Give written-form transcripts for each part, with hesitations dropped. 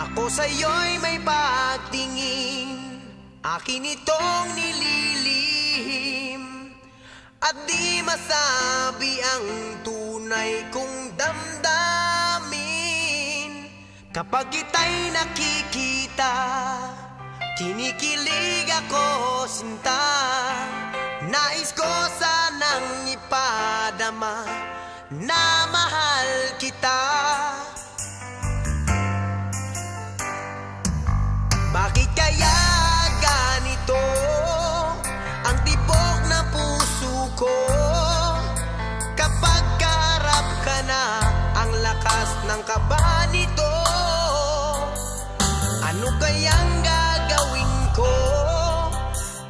Ako sa'yo'y may pagtingin, akin itong nililihim, at di masabi ang tunay kong damdamin. Kapag kita'y nakikita, kinikilig ako sinta. Nais ko sanang ipadama na mahal kita. Bakit kaya ganito ang tibok ng puso ko? Kapag kaharap ka na, ang lakas ng kaba nito. Ano kayang gagawin ko?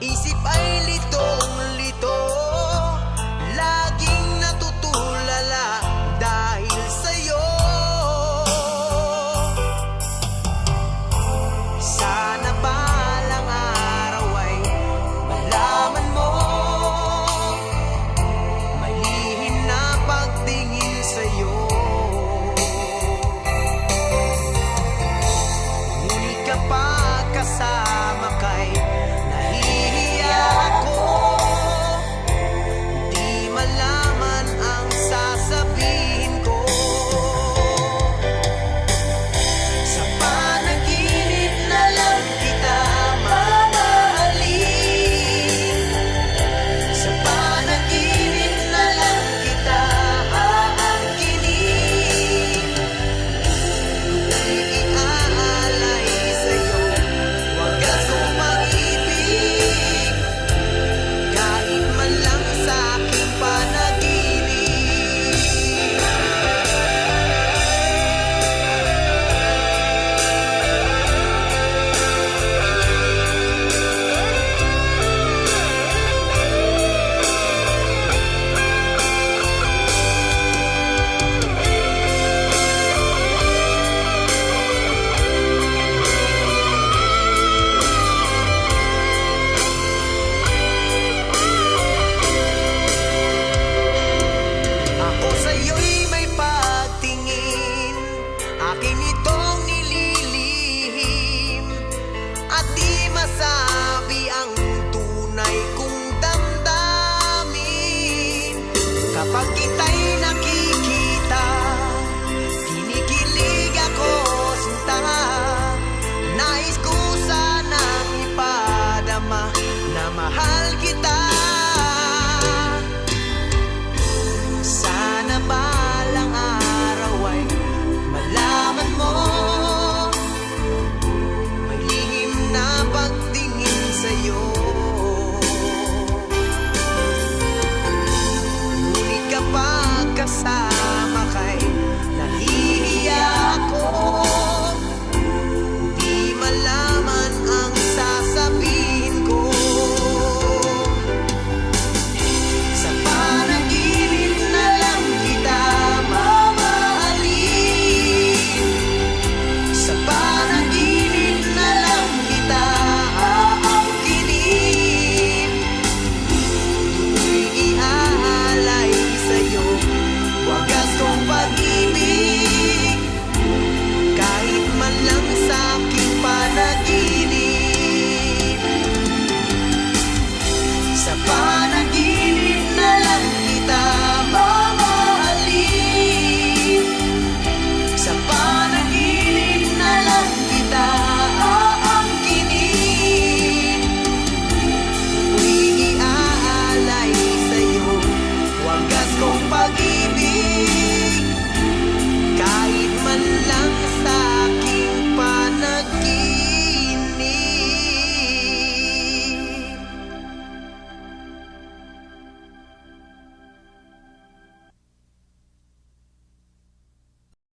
Isip ay litong-lito, laging natutulala dahil sa'yo. Sana balang araw ay malaman mo, may lihim na pagtingin sa'yo. Ngunit kapag kasama ka'y nahihiya ako, di malaman ang sasabihin ko. Sa panaginip na lang kita mamahalin, sa panaginip na lang kita aangkinin. Tuloy iaalay sa'yo, wagas kong pag-ibig, kahit man lang sa aking panaginip. Ako sa'yo'y may pagtingin, akin itong nililihim, at di masabi ang tunay kong damdamin. Kapag kita'y nakikita, kinikilig ako sinta. Nais ko sanang ipadama na mahal kita. Sana balang araw ay malaman mo, may lihim na pagtingin sa'yo. Ngunit kapag kasama